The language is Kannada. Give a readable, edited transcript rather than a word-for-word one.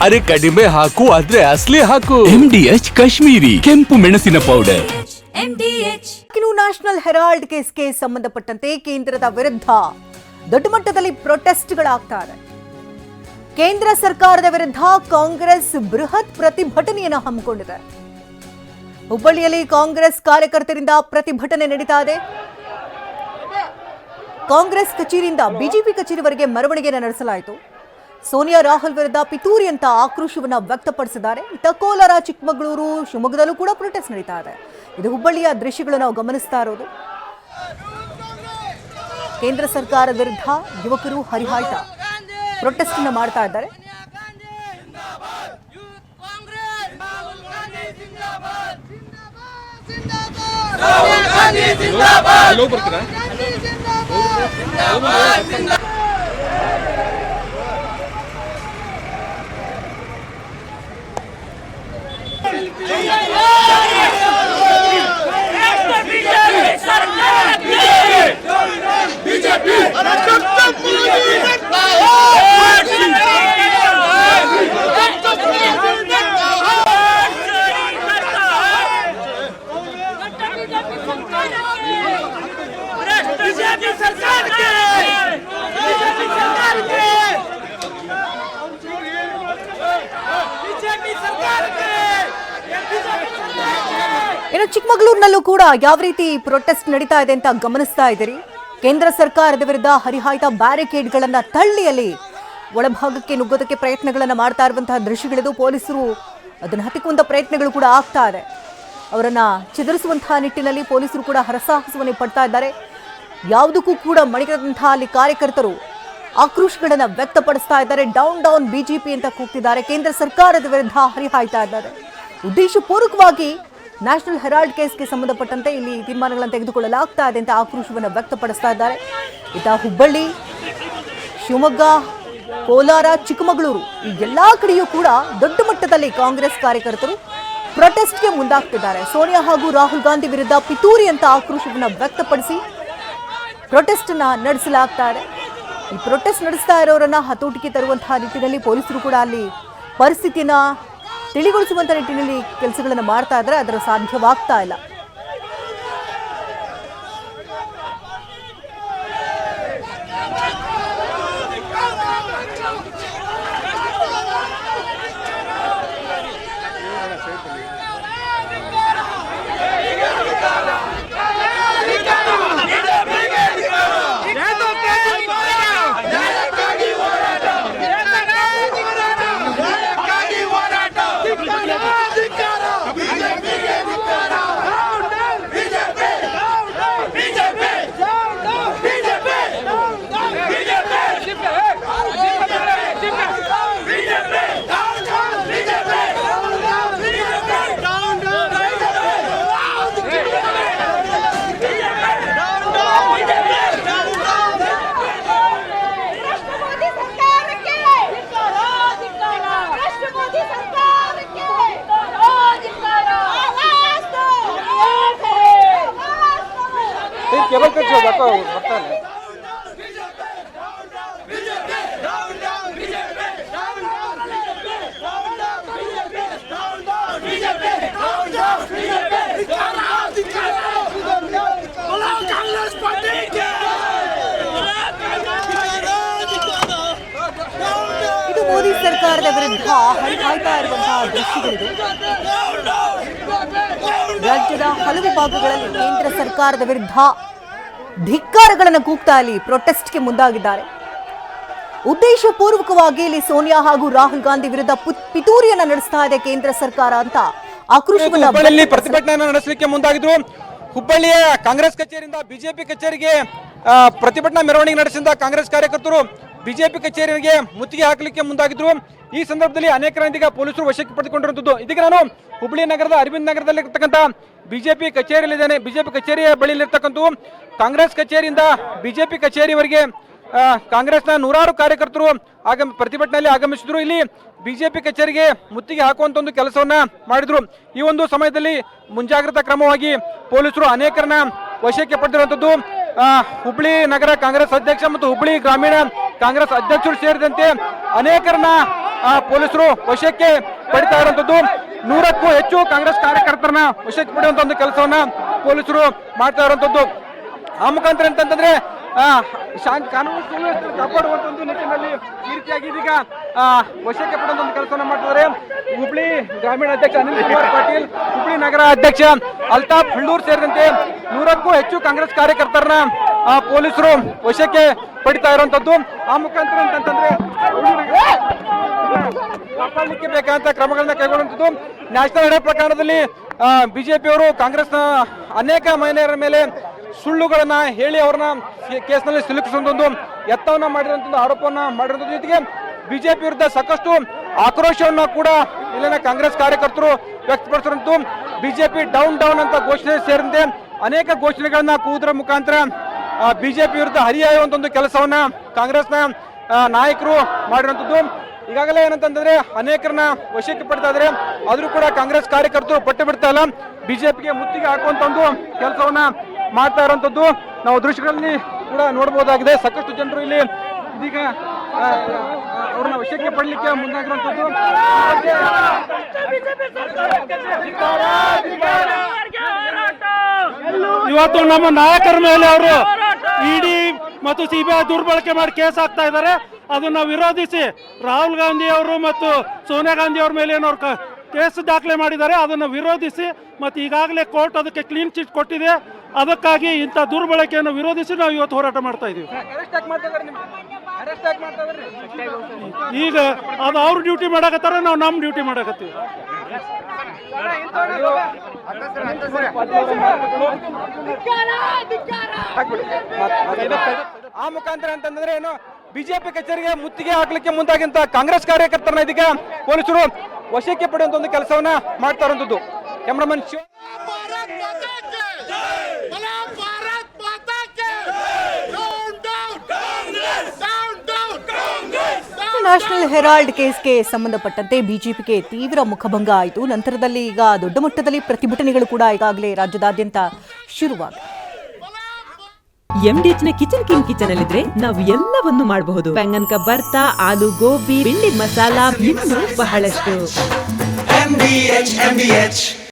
ಅರೆ ಕಡಿಮೆ ಹಾಕು ಆದ್ರೆ ಅಸಲಿ ಹಾಕು. MDH ಕಾಶ್ಮೀರಿ ಕೆಂಪು ಮೆಣಸಿನ ಪೌಡರ್. ನ್ಯಾಷನಲ್ ಹೆರಾಲ್ಡ್ ಕೇಸ್ಗೆ ಸಂಬಂಧಪಟ್ಟಂತೆ ಕೇಂದ್ರದ ವಿರುದ್ಧ ದೊಡ್ಡ ಮಟ್ಟದಲ್ಲಿ ಪ್ರೊಟೆಸ್ಟ್ಗಳಾಗ್ತಾ ಇದೆ. ಕೇಂದ್ರ ಸರ್ಕಾರದ ವಿರುದ್ಧ ಕಾಂಗ್ರೆಸ್ ಬೃಹತ್ ಪ್ರತಿಭಟನೆಯನ್ನು ಹಮ್ಮಿಕೊಂಡಿದೆ. ಹುಬ್ಬಳ್ಳಿಯಲ್ಲಿ ಕಾಂಗ್ರೆಸ್ ಕಾರ್ಯಕರ್ತರಿಂದ ಪ್ರತಿಭಟನೆ ನಡೀತಾ ಇದೆ. ಕಾಂಗ್ರೆಸ್ ಕಚೇರಿಯಿಂದ ಬಿಜೆಪಿ ಕಚೇರಿವರೆಗೆ ಮೆರವಣಿಗೆಯನ್ನು ನಡೆಸಲಾಯಿತು. ಸೋನಿಯಾ ರಾಹುಲ್ ವಿರುದ್ಧ ಪಿತೂರಿ ಅಂತ ಆಕ್ರೋಶವನ್ನ ವ್ಯಕ್ತಪಡಿಸಿದ್ದಾರೆ. ಇತ್ತ ಕೋಲಾರ, ಚಿಕ್ಕಮಗಳೂರು, ಶಿವಮೊಗ್ಗದಲ್ಲೂ ಕೂಡ ಪ್ರೊಟೆಸ್ಟ್ ನಡೀತಾ ಇದೆ. ಇದು ಹುಬ್ಬಳ್ಳಿಯ ದೃಶ್ಯಗಳು ನಾವು ಗಮನಿಸ್ತಾ ಇರೋದು. ಕೇಂದ್ರ ಸರ್ಕಾರದ ವಿರುದ್ಧ ಯುವಕರು ಹರಿಹಾಯ್ತ ಪ್ರೊಟೆಸ್ಟ್ ಅನ್ನು ಮಾಡ್ತಾ ಇದ್ದಾರೆ. ಇನ್ನು ಚಿಕ್ಕಮಗಳೂರಿನಲ್ಲೂ ಕೂಡ ಯಾವ ರೀತಿ ಪ್ರೊಟೆಸ್ಟ್ ನಡೀತಾ ಇದೆ ಅಂತ ಗಮನಿಸ್ತಾ ಇದ್ದೀರಿ. ಕೇಂದ್ರ ಸರ್ಕಾರದ ವಿರುದ್ಧ ಹರಿಹಾಯ್ತ ಬ್ಯಾರಿಕೇಡ್ಗಳನ್ನ ತಳ್ಳಿಯಲ್ಲಿ ಒಳಭಾಗಕ್ಕೆ ನುಗ್ಗೋದಕ್ಕೆ ಪ್ರಯತ್ನಗಳನ್ನ ಮಾಡ್ತಾ ಇರುವಂತಹ ದೃಶ್ಯಗಳಿದು. ಪೊಲೀಸರು ಅದನ್ನು ಹತ್ತಿಕ್ಕುವಂತ ಪ್ರಯತ್ನಗಳು ಕೂಡ ಆಗ್ತಾ ಇದೆ. ಅವರನ್ನ ಚಿದರಿಸುವಂತಹ ನಿಟ್ಟಿನಲ್ಲಿ ಪೊಲೀಸರು ಕೂಡ ಹರಸಾಹಸವನ್ನು ಪಡ್ತಾ ಇದ್ದಾರೆ. ಯಾವುದಕ್ಕೂ ಕೂಡ ಮಣಿಕದಂತಹ ಅಲ್ಲಿ ಕಾರ್ಯಕರ್ತರು ಆಕ್ರೋಶಗಳನ್ನ ವ್ಯಕ್ತಪಡಿಸ್ತಾ ಇದ್ದಾರೆ. ಡೌನ್ ಡೌನ್ ಬಿಜೆಪಿ ಅಂತ ಕೂಗ್ತಿದ್ದಾರೆ. ಕೇಂದ್ರ ಸರ್ಕಾರದ ವಿರುದ್ಧ ಹರಿಹಾಯ್ತಾ ಇದ್ದಾರೆ. ಉದ್ದೇಶಪೂರ್ವಕವಾಗಿ ನ್ಯಾಷನಲ್ ಹೆರಾಲ್ಡ್ ಕೇಸ್ಗೆ ಸಂಬಂಧಪಟ್ಟಂತೆ ಇಲ್ಲಿ ತೀರ್ಮಾನಗಳನ್ನು ತೆಗೆದುಕೊಳ್ಳಲಾಗ್ತಾ ಇದೆ ಅಂತ ಆಕ್ರೋಶವನ್ನು ವ್ಯಕ್ತಪಡಿಸ್ತಾ ಇದ್ದಾರೆ. ಇತ್ತ ಹುಬ್ಬಳ್ಳಿ, ಶಿವಮೊಗ್ಗ, ಕೋಲಾರ, ಚಿಕ್ಕಮಗಳೂರು ಈ ಎಲ್ಲಾ ಕಡೆಯೂ ಕೂಡ ದೊಡ್ಡ ಮಟ್ಟದಲ್ಲಿ ಕಾಂಗ್ರೆಸ್ ಕಾರ್ಯಕರ್ತರು ಪ್ರೊಟೆಸ್ಟ್ಗೆ ಮುಂದಾಗ್ತಿದ್ದಾರೆ. ಸೋನಿಯಾ ಹಾಗೂ ರಾಹುಲ್ ಗಾಂಧಿ ವಿರುದ್ಧ ಪಿತೂರಿ ಅಂತ ಆಕ್ರೋಶವನ್ನು ವ್ಯಕ್ತಪಡಿಸಿ ಪ್ರೊಟೆಸ್ಟ್ ಅನ್ನ ನಡೆಸಲಾಗ್ತಾ ಇದೆ. ಈ ಪ್ರೊಟೆಸ್ಟ್ ನಡೆಸ್ತಾ ಇರೋರನ್ನ ಹತೋಟಿಗೆ ತರುವಂತಹ ನಿಟ್ಟಿನಲ್ಲಿ ಪೊಲೀಸರು ಕೂಡ ಅಲ್ಲಿ ಪರಿಸ್ಥಿತಿಯನ್ನ ತಿಳಿಗೊಳಿಸುವಂತ ನಿಟ್ಟಿನಲ್ಲಿ ಕೆಲಸಗಳನ್ನು ಮಾಡ್ತಾ ಇದ್ರೆ ಅದರ ಸಾಧ್ಯವಾಗ್ತಾ ಇಲ್ಲ. केबल कर जो बता बता है ಇದು ಮೋದಿ ಸರ್ಕಾರದ ವಿರುದ್ಧ ಹರಿಹಾಯ್ತಾ ಇರುವಂತಹ ದೃಶ್ಯಗಳಿದು. ರಾಜ್ಯದ ಹಲವು ಭಾಗಗಳಲ್ಲಿ ಕೇಂದ್ರ ಸರ್ಕಾರದ ವಿರುದ್ಧ ಧಿಕ್ಕಾರಗಳನ್ನು ಕೂಗ್ತಾ ಇಲ್ಲಿ ಪ್ರೊಟೆಸ್ಟ್ಗೆ ಮುಂದಾಗಿದ್ದಾರೆ. ಉದ್ದೇಶಪೂರ್ವಕವಾಗಿ ಇಲ್ಲಿ ಸೋನಿಯಾ ಹಾಗೂ ರಾಹುಲ್ ಗಾಂಧಿ ವಿರುದ್ಧ ಪಿತೂರಿಯನ್ನ ನಡೆಸ್ತಾ ಇದೆ ಕೇಂದ್ರ ಸರ್ಕಾರ ಅಂತ ಆಕ್ರೋಶವನ್ನು ಪ್ರತಿಭಟನೆ ನಡೆಸಲಿಕ್ಕೆ ಮುಂದಾಗಿದ್ರು. ಹುಬ್ಬಳ್ಳಿಯ ಕಾಂಗ್ರೆಸ್ ಕಚೇರಿಯಿಂದ ಬಿಜೆಪಿ ಕಚೇರಿಗೆ ಪ್ರತಿಭಟನಾ ಮೆರವಣಿಗೆ ನಡೆಸಿದ ಕಾಂಗ್ರೆಸ್ ಕಾರ್ಯಕರ್ತರು ಬಿಜೆಪಿ ಕಚೇರಿಗೆ ಮುತ್ತಿಗೆ ಹಾಕಲಿಕ್ಕೆ ಮುಂದಾಗಿದ್ರು. ಈ ಸಂದರ್ಭದಲ್ಲಿ ಅನೇಕರೊಂದಿಗೆ ಪೊಲೀಸರು ವಶಕ್ಕೆ ಪಡೆದುಕೊಂಡಿರುವಂತದ್ದು. ಇದೀಗ ನಾನು ಹುಬ್ಬಳ್ಳಿ ನಗರದ ಅರವಿಂದ್ ನಗರದಲ್ಲಿ ಇರ್ತಕ್ಕಂಥ ಬಿಜೆಪಿ ಕಚೇರಿಯಲ್ಲಿದ್ದೇನೆ. ಬಿಜೆಪಿ ಕಚೇರಿಯ ಬಳಿಯಲ್ಲಿರ್ತಕ್ಕಂಥ ಕಾಂಗ್ರೆಸ್ ಕಚೇರಿಯಿಂದ ಬಿಜೆಪಿ ಕಚೇರಿವರೆಗೆ ಕಾಂಗ್ರೆಸ್ನ ನೂರಾರು ಕಾರ್ಯಕರ್ತರು ಪ್ರತಿಭಟನೆಯಲ್ಲಿ ಆಗಮಿಸಿದ್ರು. ಇಲ್ಲಿ ಬಿಜೆಪಿ ಕಚೇರಿಗೆ ಮುತ್ತಿಗೆ ಹಾಕುವಂತ ಒಂದು ಕೆಲಸವನ್ನ ಮಾಡಿದ್ರು. ಈ ಒಂದು ಸಮಯದಲ್ಲಿ ಮುಂಜಾಗ್ರತಾ ಕ್ರಮವಾಗಿ ಪೊಲೀಸರು ಅನೇಕರನ್ನ ವಶಕ್ಕೆ ಪಡೆದಿರುವಂತದ್ದು. ಹುಬ್ಬಳ್ಳಿ ನಗರ ಕಾಂಗ್ರೆಸ್ ಅಧ್ಯಕ್ಷ ಮತ್ತು ಹುಬ್ಬಳ್ಳಿ ಗ್ರಾಮೀಣ ಕಾಂಗ್ರೆಸ್ ಅಧ್ಯಕ್ಷರು ಸೇರಿದಂತೆ ಅನೇಕರನ್ನ ಪೊಲೀಸರು ವಶಕ್ಕೆ ಪಡಿತಾ ಇರುವಂತದ್ದು. 100ಕ್ಕೂ ಹೆಚ್ಚು ಕಾಂಗ್ರೆಸ್ ಕಾರ್ಯಕರ್ತರನ್ನ ವಶಕ್ಕೆ ಪಡೆಯುವಂತ ಒಂದು ಕೆಲಸವನ್ನ ಪೊಲೀಸರು ಮಾಡ್ತಾ ಇರುವಂತದ್ದು. ಆ ಮುಖಾಂತರ ಅಂತಂದ್ರೆ ಕಾನೂನು ಸುವ್ಯವಸ್ಥೆ ಕಾಪಾಡುವಂತ ಒಂದು ನಿಟ್ಟಿನಲ್ಲಿ ಈ ರೀತಿಯಾಗಿ ಇದೀಗ ವಶಕ್ಕೆ ಪಡೆಯುವಂತ ಒಂದು ಕೆಲಸವನ್ನ ಮಾಡ್ತಿದ್ದಾರೆ. ಹುಬ್ಳಿ ಗ್ರಾಮೀಣ ಅಧ್ಯಕ್ಷ ಅನಿಲ್ ಕುಮಾರ್ ಪಾಟೀಲ್, ಹುಬ್ಳಿ ನಗರ ಅಧ್ಯಕ್ಷ ಅಲ್ತಾಫ್ ಹಳ್ಳೂರ್ ಸೇರಿದಂತೆ 100ಕ್ಕೂ ಹೆಚ್ಚು ಕಾಂಗ್ರೆಸ್ ಕಾರ್ಯಕರ್ತರನ್ನ ಪೊಲೀಸರು ವಶಕ್ಕೆ ಪಡಿತಾ ಇರುವಂತದ್ದು. ಆ ಮುಖಾಂತರ ಅಂತಂದ್ರೆ ಕಾಪಾಡಲಿಕ್ಕೆ ಬೇಕಾದಂತ ಕ್ರಮಗಳನ್ನ ಕೈಗೊಳ್ಳುವಂಥದ್ದು. ನ್ಯಾಷನಲ್ ಹೆರಾಲ್ಡ್ ಪ್ರಕರಣದಲ್ಲಿ ಬಿಜೆಪಿಯವರು ಕಾಂಗ್ರೆಸ್ನ ಅನೇಕ ಮಹಿಳೆಯರ ಮೇಲೆ ಸುಳ್ಳುಗಳನ್ನ ಹೇಳಿ ಅವ್ರನ್ನ ಕೇಸ್ನಲ್ಲಿ ಸಿಲುಕಿಸುವಂತ ಯತ್ನವನ್ನ ಮಾಡಿರುವಂತ ಆರೋಪವನ್ನ ಮಾಡಿರುವಂತ ಜೊತೆಗೆ ಬಿಜೆಪಿ ವಿರುದ್ಧ ಸಾಕಷ್ಟು ಆಕ್ರೋಶವನ್ನ ಕೂಡ ಇಲ್ಲಿನ ಕಾಂಗ್ರೆಸ್ ಕಾರ್ಯಕರ್ತರು ವ್ಯಕ್ತಪಡಿಸಿರುವಂತ. ಬಿಜೆಪಿ ಡೌನ್ ಡೌನ್ ಅಂತ ಘೋಷಣೆ ಸೇರಿದಂತೆ ಅನೇಕ ಘೋಷಣೆಗಳನ್ನ ಕೂಗುವುದರ ಮುಖಾಂತರ ಬಿಜೆಪಿ ವಿರುದ್ಧ ಹರಿಯಾಯುವಂತ ಒಂದು ಕೆಲಸವನ್ನ ಕಾಂಗ್ರೆಸ್ನ ನಾಯಕರು ಮಾಡಿರುವಂತದ್ದು. ಈಗಾಗಲೇ ಏನಂತಂದ್ರೆ ಅನೇಕರನ್ನ ವಶಕ್ಕೆ ಪಡ್ತಾ ಇದ್ದಾರೆ. ಆದ್ರೂ ಕೂಡ ಕಾಂಗ್ರೆಸ್ ಕಾರ್ಯಕರ್ತರು ಪಟ್ಟು ಬಿಡ್ತಾ ಇಲ್ಲ, ಬಿಜೆಪಿಗೆ ಮುತ್ತಿಗೆ ಹಾಕುವಂತ ಒಂದು ಕೆಲಸವನ್ನ ಮಾಡ್ತಾ ಇರುವಂತದ್ದು ನಾವು ದೃಶ್ಯಗಳಲ್ಲಿ ಕೂಡ ನೋಡಬಹುದಾಗಿದೆ. ಸಾಕಷ್ಟು ಜನರು ಇಲ್ಲಿ ಇದೀಗ ಅವ್ರನ್ನ ವಶಕ್ಕೆ ಪಡಲಿಕ್ಕೆ ಮುಂದಾಗಿರುವಂತದ್ದು. ಇವತ್ತು ನಮ್ಮ ನಾಯಕರ ಮೇಲೆ ಅವರು ಇಡಿ ಮತ್ತು ಸಿಬಿಐ ದುರ್ಬಳಕೆ ಮಾಡಿ ಕೇಸ್ ಹಾಕ್ತಾ ಇದ್ದಾರೆ. ಅದನ್ನ ವಿರೋಧಿಸಿ ರಾಹುಲ್ ಗಾಂಧಿ ಅವರು ಮತ್ತು ಸೋನಿಯಾ ಗಾಂಧಿ ಅವ್ರ ಮೇಲೆ ಏನವ್ರು ಕೇಸ್ ದಾಖಲೆ ಮಾಡಿದ್ದಾರೆ. ಅದನ್ನು ವಿರೋಧಿಸಿ ಮತ್ತು ಈಗಾಗಲೇ ಕೋರ್ಟ್ ಅದಕ್ಕೆ ಕ್ಲೀನ್ ಚಿಟ್ ಕೊಟ್ಟಿದೆ. ಅದಕ್ಕಾಗಿ ಇಂಥ ದುರ್ಬಳಕೆಯನ್ನು ವಿರೋಧಿಸಿ ನಾವು ಇವತ್ತು ಹೋರಾಟ ಮಾಡ್ತಾ ಇದ್ದೀವಿ. ಈಗ ಅದು ಅವ್ರು ಡ್ಯೂಟಿ ಮಾಡಕತ್ತಾರೆ, ನಾವು ನಮ್ಮ ಡ್ಯೂಟಿ ಮಾಡಕತ್ತೀವಿ. ಆ ಮುಖಾಂತರ ಅಂತಂದ್ರೆ ಏನು ಬಿಜೆಪಿ ಕಚೇರಿಗೆ ಮುತ್ತಿಗೆ ಹಾಕ್ಲಿಕ್ಕೆ ಮುಂದಾಗಿಂತ ಕಾಂಗ್ರೆಸ್ ಕಾರ್ಯಕರ್ತರನ್ನ ಇದೀಗ ಪೊಲೀಸರು ವಶಕ್ಕೆ ಪಡೆಯುವಂತ ಒಂದು ಕೆಲಸವನ್ನ ಮಾಡ್ತಾ ಇರುವಂತದ್ದು. ಕ್ಯಾಮರಾಮನ್ ಶಿವ ನ್ಯಾಷನಲ್ ಹೆರಾಲ್ಡ್ ಕೇಸ್ಗೆ ಸಂಬಂಧಪಟ್ಟಂತೆ ಬಿಜೆಪಿಗೆ ತೀವ್ರ ಮುಖಭಂಗ ಆಯಿತು. ನಂತರದಲ್ಲಿ ಈಗ ದೊಡ್ಡ ಮಟ್ಟದಲ್ಲಿ ಪ್ರತಿಭಟನೆಗಳು ಕೂಡ ಈಗಾಗಲೇ ರಾಜ್ಯದಾದ್ಯಂತ ಶುರುವಾಗಿದೆ. MDHನ ಕಿಚನ್ ಅಲ್ಲಿದ್ರೆ ನಾವು ಎಲ್ಲವನ್ನು ಮಾಡಬಹುದು. ಬೆಂಗನ್ ಕಾ ಭರ್ತಾ, ಆಲೂ ಗೋಬಿ, ಭಿಂಡಿ ಮಸಾಲಾ, ಇನ್ನೂ ಬಹಳಷ್ಟು.